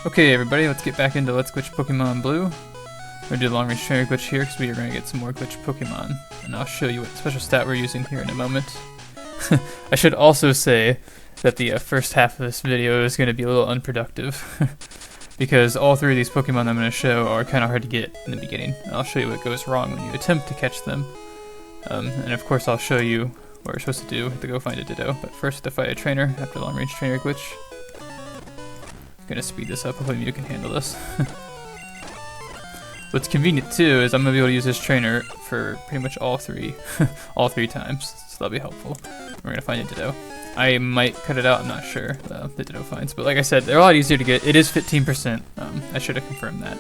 Okay, everybody, let's get back into Let's Glitch Pokemon Blue. We're gonna do the long range trainer glitch here because we are gonna get some more glitch Pokemon, and I'll show you what special stat we're using here in a moment. I should also say that the first half of this video is gonna be a little unproductive because all three of these Pokemon I'm gonna show are kind of hard to get in the beginning. I'll show you what goes wrong when you attempt to catch them, and of course I'll show you what we're supposed to do to go find a Ditto. But first, to fight a trainer after the long range trainer glitch. Gonna speed this up, hopefully you can handle this. What's convenient too is I'm gonna be able to use this trainer for pretty much all three times, so that'll be helpful. We're gonna find a Ditto. I might cut it out, I'm not sure, the Ditto finds, but like I said, they're a lot easier to get. It is 15%, I should have confirmed that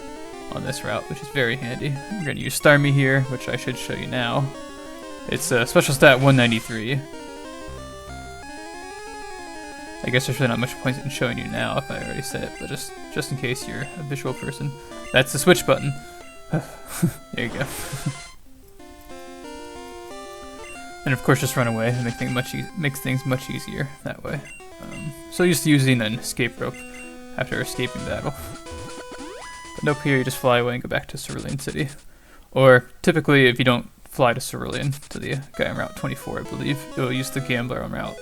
on this route, which is very handy. We're gonna use Starmie here, which I should show you now. It's a special stat 193. I guess there's really not much point in showing you now if I already said it, but just in case you're a visual person. That's the switch button. There you go. And of course just run away and makes things much easier that way. So used to using an escape rope after escaping battle. But nope, here you just fly away and go back to Cerulean City. Or typically if you don't fly to Cerulean, to the guy on Route 24 I believe, you'll use the Gambler on Route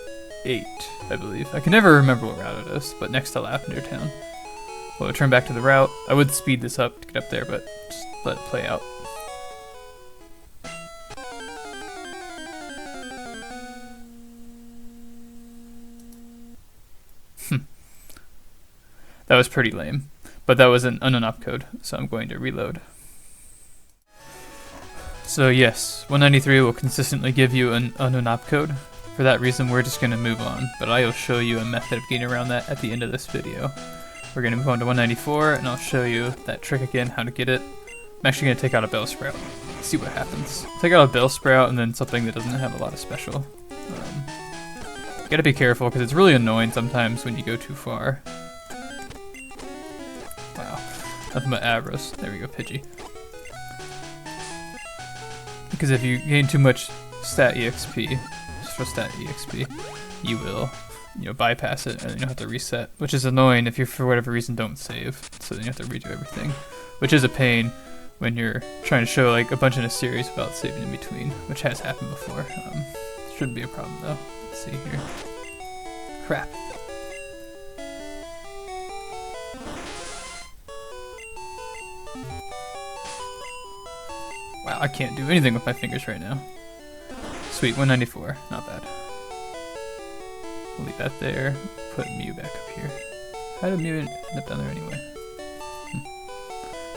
8, I believe. I can never remember what route it is, but next to Lavender Town. We'll return back to the route. I would speed this up to get up there, but just let it play out. That was pretty lame, but that was an opcode, so I'm going to reload. So yes, 193 will consistently give you an opcode. For that reason, we're just going to move on, but I will show you a method of getting around that at the end of this video. We're going to move on to 194, and I'll show you that trick again, how to get it. I'm actually going to take out a Bellsprout. Let's see what happens. Take out a Bellsprout and then something that doesn't have a lot of special. You gotta be careful because it's really annoying sometimes when you go too far. Wow, nothing but Abras. There we go, Pidgey. Because if you gain too much stat EXP, stat EXP, you will, bypass it and then you'll have to reset, which is annoying if you for whatever reason don't save, so then you have to redo everything, which is a pain when you're trying to show like a bunch in a series without saving in between, which has happened before. Shouldn't be a problem though. Let's see here. Crap. Wow, I can't do anything with my fingers right now. Sweet, 194, not bad. We'll leave that there, put Mew back up here. How did Mew end up down there anyway?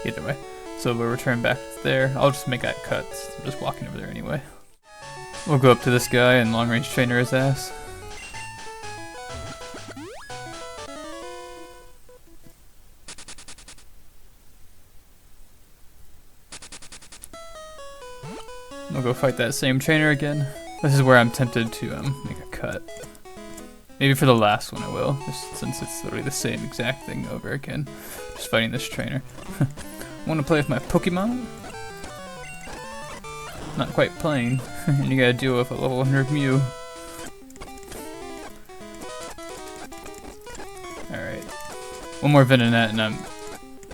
Either way. So we'll return back there. I'll just make that cut, I'm just walking over there anyway. We'll go up to this guy and long range trainer his ass. We'll go fight that same trainer again. This is where I'm tempted to make a cut. Maybe for the last one I will, just since it's literally the same exact thing over again. Just fighting this trainer. Want to play with my Pokemon? Not quite playing, and you gotta deal with a level 100 Mew. Alright. One more Venonat and I'm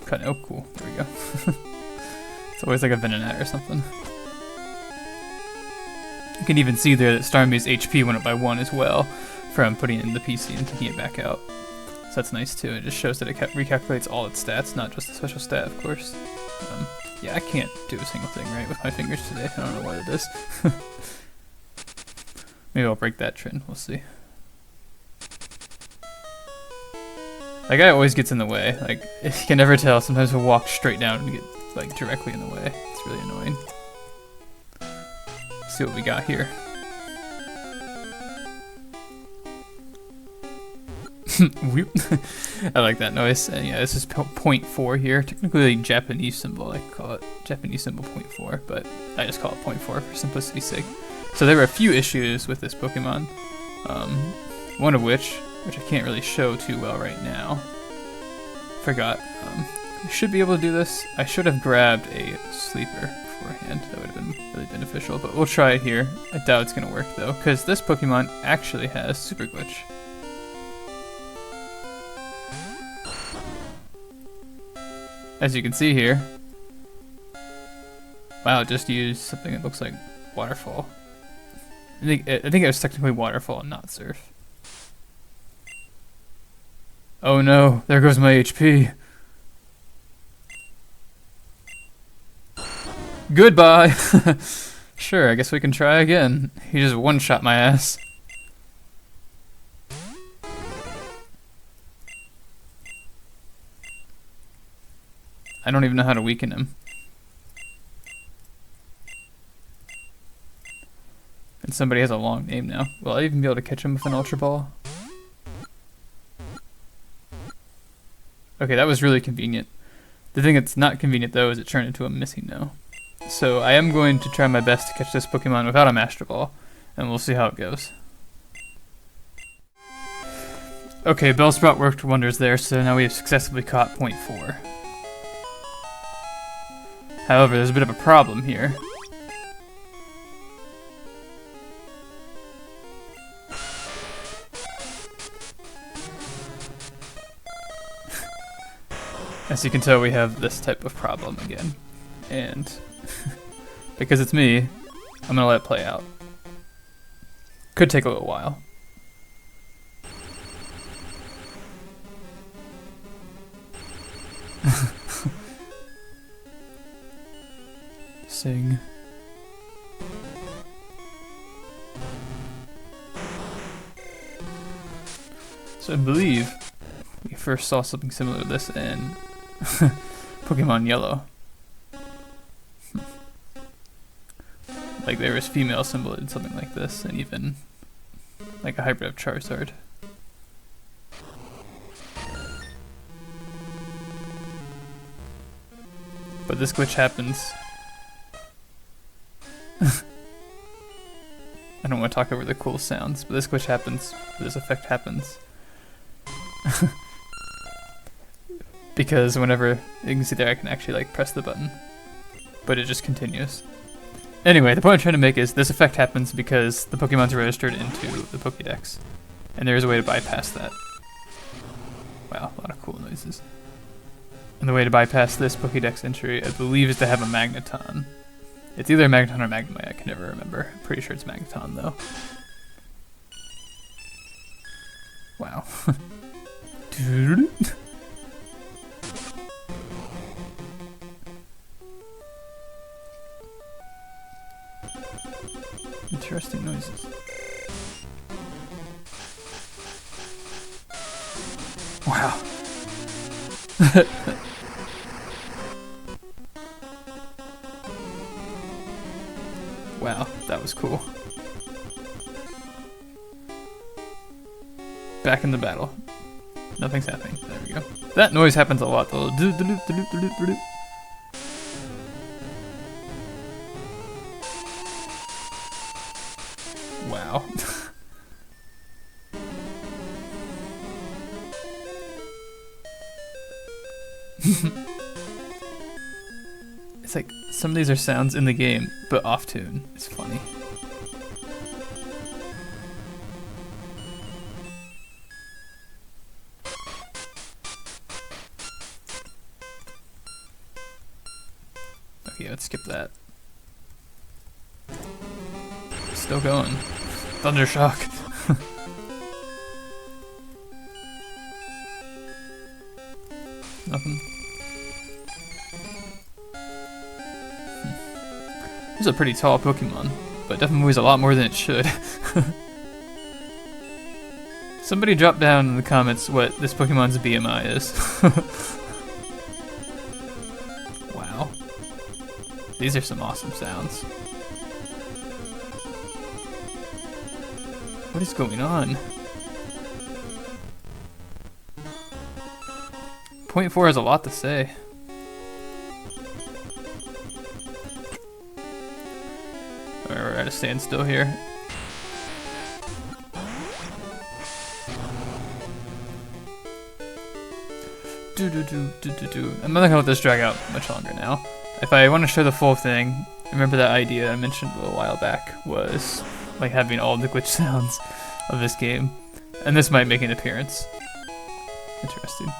cutting. Oh cool, there we go. It's always like a Venonat or something. You can even see there that Starmie's HP went up by 1 as well from putting it in the PC and taking it back out. So that's nice too. It just shows that it recalculates all its stats, not just the special stat, of course. Yeah, I can't do a single thing right with my fingers today. I don't know what it is. Maybe I'll break that trend. We'll see. That guy always gets in the way. Like, you can never tell. Sometimes he'll walk straight down and get like directly in the way. It's really annoying. See what we got here. I like that noise. And yeah, this is 0.4 here. Technically Japanese symbol, I call it Japanese symbol 0.4, but I just call it 0.4 for simplicity's sake. So there were a few issues with this Pokemon. One of which I can't really show too well right now. Forgot. You should be able to do this. I should have grabbed a sleeper beforehand. That would have been really beneficial, but we'll try it here. I doubt it's going to work though, because this Pokemon actually has Super Glitch. as you can see here. Wow, just used something that looks like waterfall. I think it was technically waterfall and not surf. Oh no, there goes my HP. Goodbye! Sure, I guess we can try again. He just one-shot my ass. I don't even know how to weaken him. And somebody has a long name now. Will I even be able to catch him with an Ultra Ball? Okay, that was really convenient. The thing that's not convenient though is it turned into a missing no. So I am going to try my best to catch this Pokemon without a Master Ball, and we'll see how it goes. Okay, Bellsprout worked wonders there, so now we have successfully caught 0.4. However, there's a bit of a problem here. As you can tell, we have this type of problem again. And because it's me, I'm gonna let it play out. Could take a little while. Sing. So I believe we first saw something similar to this in Pokemon Yellow. Like there was female symbol in something like this, and even like a hybrid of Charizard. But this glitch happens. I don't want to talk over the cool sounds, but this glitch happens, this effect happens. Because whenever, you can see there I can actually like press the button, but it just continues. Anyway, the point I'm trying to make is this effect happens because the Pokemon's registered into the Pokédex, and there is a way to bypass that. Wow, a lot of cool noises. And the way to bypass this Pokédex entry, I believe, is to have a Magneton. It's either Magneton or Magnemite, I can never remember. I'm pretty sure it's Magneton though. Wow. Interesting noises. Wow. Wow, that was cool. Back in the battle. Nothing's happening. There we go. That noise happens a lot though. Wow. It's like some of these are sounds in the game, but off tune. It's funny. Okay, let's skip that. Still going. Thundershock. Nothing. This is a pretty tall Pokemon, but definitely weighs a lot more than it should. Somebody drop down in the comments what this Pokemon's BMI is. Wow. These are some awesome sounds. What is going on? 0.4 has a lot to say. We're at a standstill here. I'm not gonna let this drag out much longer now. If I want to show the full thing, remember that idea I mentioned a little while back was like having all the glitch sounds of this game, and this might make an appearance. Interesting.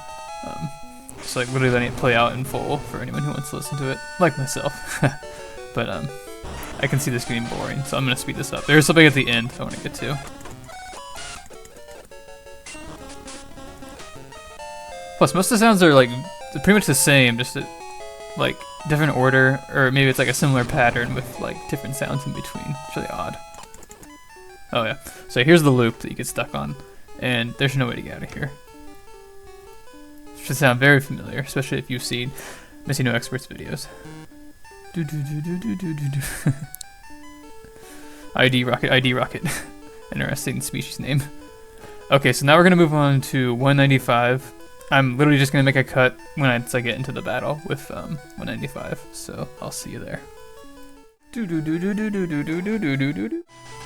just like literally letting it play out in full for anyone who wants to listen to it, like myself. But I can see this getting boring, so I'm gonna speed this up. There's something at the end I want to get to. Plus, most of the sounds are like pretty much the same, just like different order, or maybe it's like a similar pattern with like different sounds in between. It's really odd. Oh yeah, so here's the loop that you get stuck on, and there's no way to get out of here. It should sound very familiar, especially if you've seen Missing No Experts videos. ID Rocket. Interesting species name. Okay, so now we're gonna move on to 195. I'm literally just gonna make a cut when I get into the battle with 195. So I'll see you there.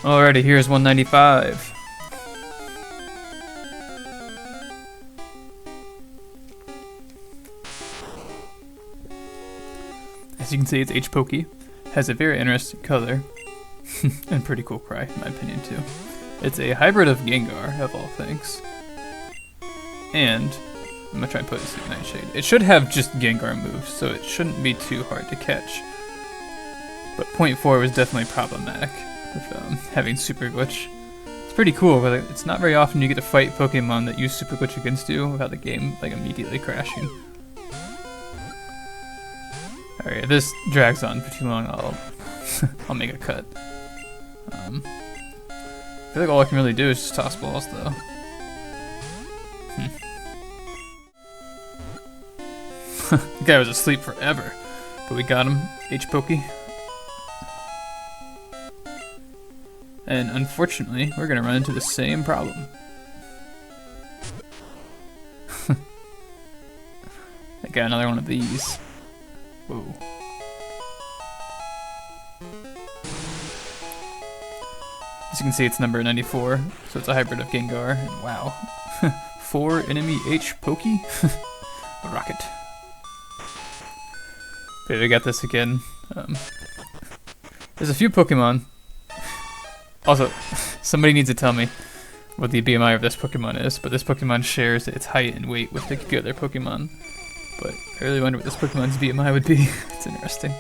Alrighty, here's 195. As you can see, it's POKé. Has a very interesting color and pretty cool cry, in my opinion too. It's a hybrid of Gengar, of all things. And I'm gonna try and put this in Nightshade. It should have just Gengar moves, so it shouldn't be too hard to catch. But 0.4 was definitely problematic with having Super Glitch. It's pretty cool, but it's not very often you get to fight Pokemon that use Super Glitch against you without the game like immediately crashing. Alright, if this drags on for too long, I'll make a cut. I feel like all I can really do is just toss balls, though. The guy was asleep forever, but we got him, POKé. And unfortunately, we're gonna run into the same problem. I got another one of these. Whoa. As you can see, it's number 94, so it's a hybrid of Gengar, and wow. 4 enemy POKé? Rocket. Okay, we got this again. There's a few Pokemon. Also, somebody needs to tell me what the BMI of this Pokemon is, but this Pokemon shares its height and weight with a few other Pokemon. But I really wonder what this Pokemon's BMI would be. It's interesting.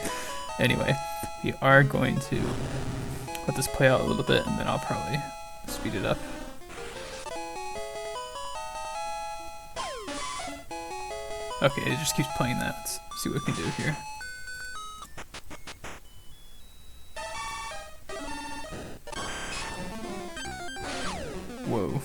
Anyway, we are going to let this play out a little bit, and then I'll probably speed it up. Okay, it just keeps playing that. Let's see what we can do here. Whoa.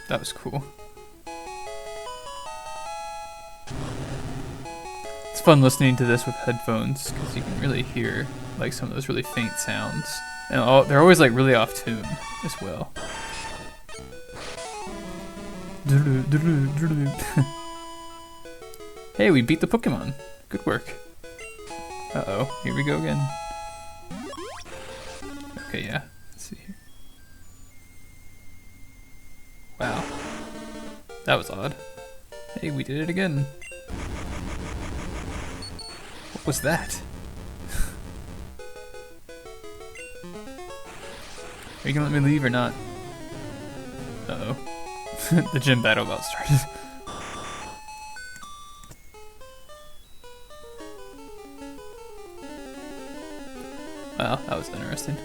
That was cool. It's fun listening to this with headphones because you can really hear like some of those really faint sounds, and they're always like really off tune as well. Hey, we beat the Pokemon. Good work. Uh-oh, here we go again. Okay, yeah. Let's see here. Wow. That was odd. Hey, we did it again. What was that? Are you gonna let me leave or not? Uh-oh. The gym battle about started. Wow, that was interesting.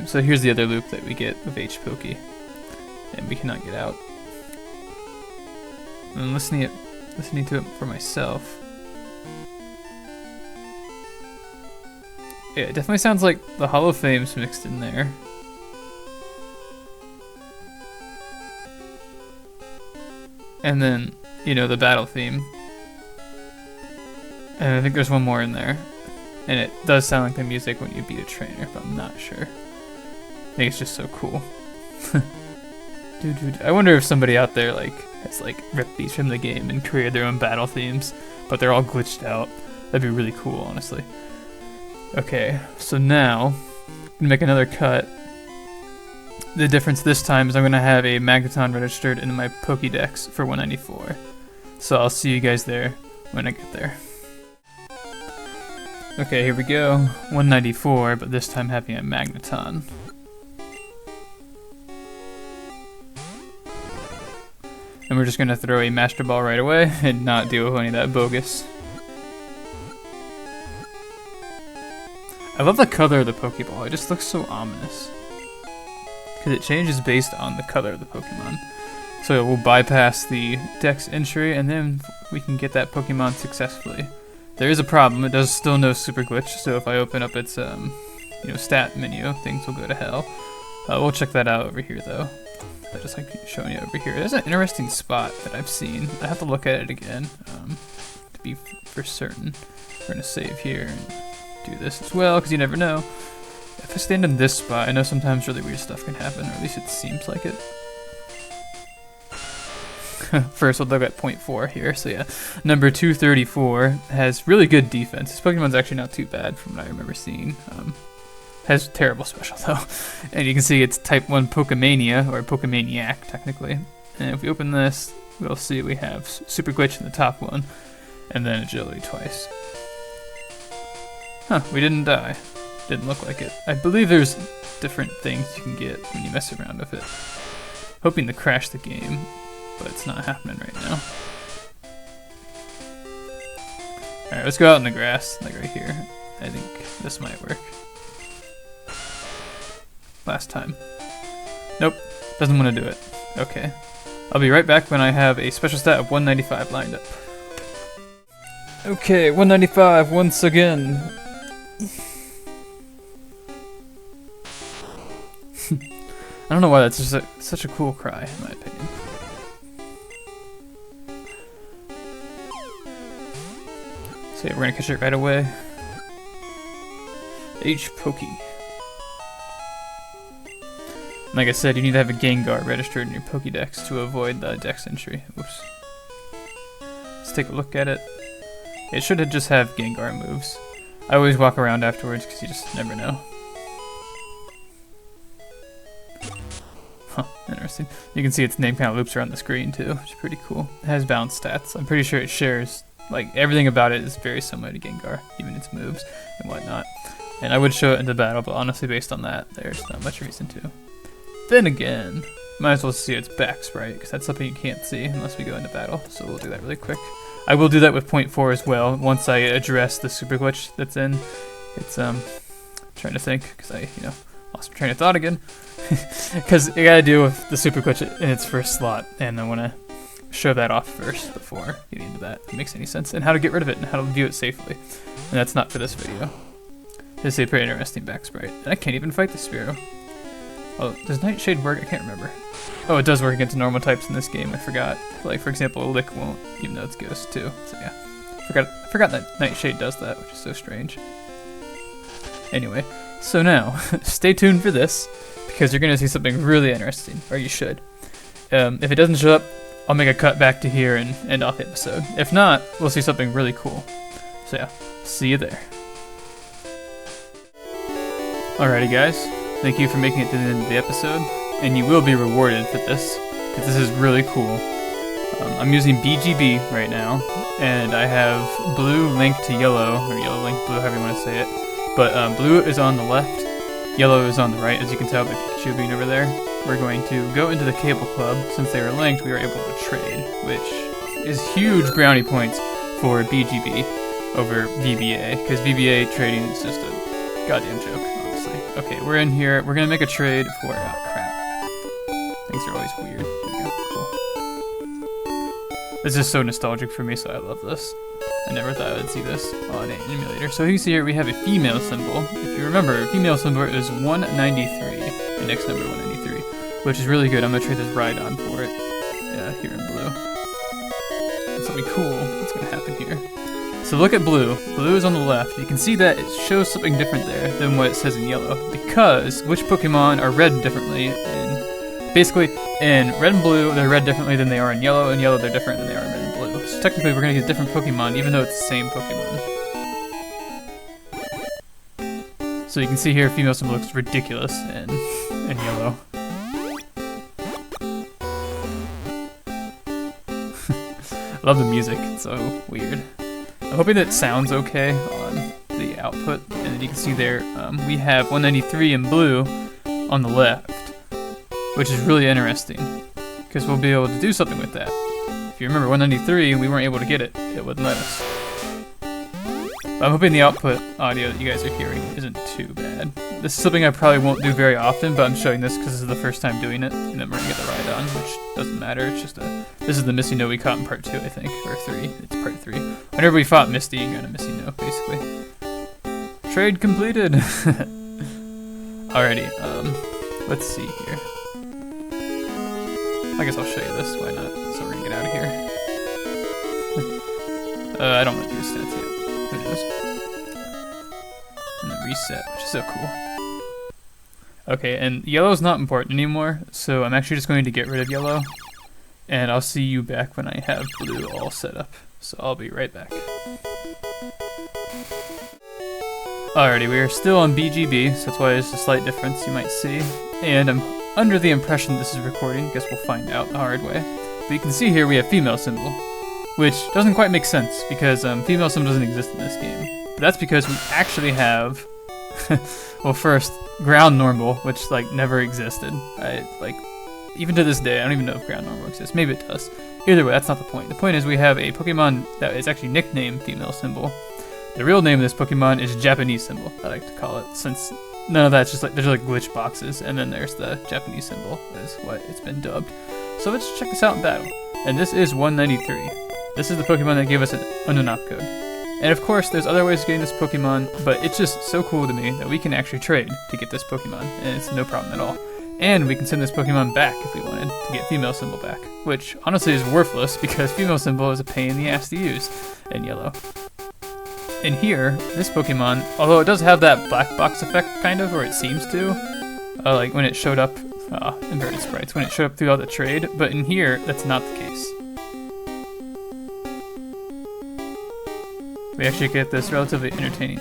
So here's the other loop that we get with POKé, and we cannot get out. And listening to it for myself. Yeah, it definitely sounds like the Hollow Flames mixed in there. And then, you know, the battle theme. And I think there's one more in there. And it does sound like the music when you beat a trainer, but I'm not sure. I think it's just so cool. I wonder if somebody out there has ripped these from the game and created their own battle themes, but they're all glitched out. That'd be really cool, honestly. Okay, so now gonna make another cut. The difference this time is I'm gonna have a Magneton registered in my Pokédex for 194. So I'll see you guys there when I get there. Okay, here we go. 194, but this time having a Magneton. And we're just gonna throw a Master Ball right away and not deal with any of that bogus. I love the color of the Pokeball, it just looks so ominous. Because it changes based on the color of the Pokemon. So we'll bypass the Dex entry and then we can get that Pokemon successfully. There is a problem, it does still no super glitch, so if I open up its stat menu, things will go to hell. We'll check that out over here though. I just like showing you over here. There's an interesting spot that I've seen. I have to look at it again to be for certain. We're gonna save here and do this as well, because you never know. If I stand in this spot, I know sometimes really weird stuff can happen, or at least it seems like it. First, we'll look at 0.4 here. So yeah, number 234 has really good defense. This Pokemon's actually not too bad from what I remember seeing. Has terrible special though. And you can see it's type 1 Pokemania, or Pokemaniac technically. And if we open this, we'll see we have Super Glitch in the top one, and then Agility twice. Huh, we didn't die. Didn't look like it. I believe there's different things you can get when you mess around with it. Hoping to crash the game, but it's not happening right now. Alright, let's go out in the grass, like right here. I think this might work. Last time. Nope, doesn't want to do it. Okay. I'll be right back when I have a special stat of 195 lined up. Okay, 195 once again. I don't know why that's just such a cool cry, in my opinion. So yeah, we're gonna catch it right away. Poké. Like I said, you need to have a Gengar registered in your Pokédex to avoid the Dex entry. Oops. Let's take a look at it. It should just have Gengar moves. I always walk around afterwards because you just never know. Huh, interesting. You can see its name kind of loops around the screen too, which is pretty cool. It has bounce stats. I'm pretty sure it shares, like, everything about it is very similar to Gengar, even its moves and whatnot. And I would show it in the battle, but honestly, based on that, there's not much reason to. Then again, might as well see its back sprite, because that's something you can't see unless we go into battle, so we'll do that really quick. I will do that with 0.4 as well, once I address the super glitch that's in. It's, trying to think, because I, lost my train of thought again. Because you gotta deal with the super glitch in its first slot, and I want to show that off first before getting into that, if it makes any sense, and how to get rid of it, and how to view it safely. And that's not for this video. It's a pretty interesting back sprite. And I can't even fight the Spearow. Oh, does Nightshade work? I can't remember. Oh, it does work against normal types in this game, I forgot. Like, for example, a Lick won't, even though it's Ghost too. So yeah, I forgot that Nightshade does that, which is so strange. Anyway, so now, stay tuned for this, because you're going to see something really interesting, or you should. If it doesn't show up, I'll make a cut back to here and end off the episode. If not, we'll see something really cool. So yeah, see you there. Alrighty guys, thank you for making it to the end of the episode, and you will be rewarded for this, because this is really cool. I'm using BGB right now, and I have blue linked to yellow, or yellow linked blue, however you want to say it. But blue is on the left, yellow is on the right, as you can tell by Pikachu being over there. We're going to go into the Cable Club. Since they were linked, we were able to trade, which is huge brownie points for BGB over VBA, because VBA trading is just a goddamn joke. Okay, we're in here. We're gonna make a trade for. Oh crap! Things are always weird. Here we go. Cool. This is so nostalgic for me, so I love this. I never thought I would see this on an emulator. So you can see here we have a female symbol. If you remember, female symbol is 193. Index number 193, which is really good. I'm gonna trade this Rhydon for it. Here in blue. It's gonna be cool. What's gonna happen here? So look at blue. Blue is on the left. You can see that it shows something different there than what it says in yellow, because which Pokemon are read differently basically in red and blue they're read differently than they are in yellow, and yellow they're different than they are in red and blue. So technically we're gonna get different Pokemon even though it's the same Pokemon. So you can see here, female symbol looks ridiculous in yellow. I love the music, it's so weird. I'm hoping that it sounds okay on the output, and then you can see there we have 193 in blue on the left, which is really interesting, because we'll be able to do something with that. If you remember 193, we weren't able to get it, it wouldn't let us. But I'm hoping the output audio that you guys are hearing isn't too bad. This is something I probably won't do very often, but I'm showing this because this is the first time doing it, and then we're gonna get the Rhydon, which doesn't matter, it's just this is the Misty No we caught in part 2, I think, or 3, it's part 3. Whenever we fought Misty and got a Misty No, basically. Trade completed! Alrighty, let's see here. I guess I'll show you this, why not? So we're gonna get out of here. I don't want to do stats yet. Who knows? And then reset, which is so cool. Okay, and yellow's not important anymore, so I'm actually just going to get rid of yellow. And I'll see you back when I have blue all set up. So I'll be right back. Alrighty, we are still on BGB, so that's why there's a slight difference you might see. And I'm under the impression this is recording, guess we'll find out the hard way. But you can see here we have female symbol, which doesn't quite make sense because female symbol doesn't exist in this game. But that's because we actually have, well first, ground normal, which like never existed. Even to this day, I don't even know if ground normal exists. Maybe it does. Either way, that's not the point. The point is we have a Pokemon that is actually nicknamed female symbol. The real name of this Pokemon is Japanese symbol, I like to call it, since none of that's just like, there's like glitch boxes, and then there's the Japanese symbol, is what it's been dubbed. So let's check this out in battle. And this is 193. This is the Pokemon that gave us an ununop code. And of course, there's other ways of getting this Pokemon, but it's just so cool to me that we can actually trade to get this Pokemon, and it's no problem at all. And we can send this Pokemon back if we wanted to get female symbol back, which honestly is worthless because female symbol is a pain in the ass to use in yellow. And here, this Pokemon, although it does have that black box effect kind of, or it seems to, like when it showed up, inverted sprites, when it showed up throughout the trade, but in here, that's not the case. We actually get this relatively entertaining,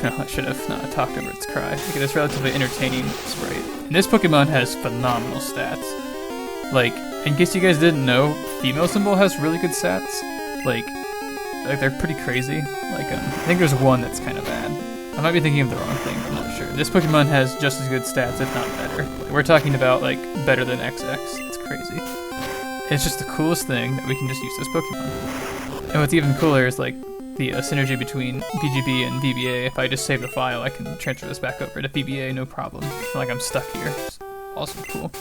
no, I should have not talked over its cry. We get this relatively entertaining sprite. And this Pokemon has phenomenal stats. Like, in case you guys didn't know, female symbol has really good stats. Like they're pretty crazy. Like, I think there's one that's kind of bad. I might be thinking of the wrong thing, but I'm not sure. This Pokemon has just as good stats, if not better. We're talking about, like, better than XX. It's crazy. It's just the coolest thing that we can just use this Pokemon. And what's even cooler is, like, the synergy between BGB and VBA. If I just save the file, I can transfer this back over to VBA, no problem. It's not like I'm stuck here. It's awesome cool.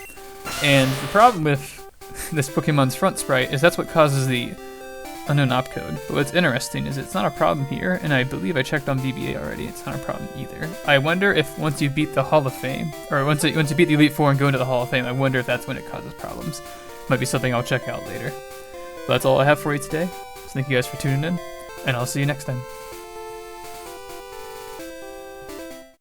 And the problem with this Pokemon's front sprite is that's what causes the unknown op code. But what's interesting is it's not a problem here, and I believe I checked on VBA already, it's not a problem either. I wonder if once you beat the Hall of Fame, or once you beat the Elite Four and go into the Hall of Fame, I wonder if that's when it causes problems. Might be something I'll check out later. But that's all I have for you today. So thank you guys for tuning in, and I'll see you next time.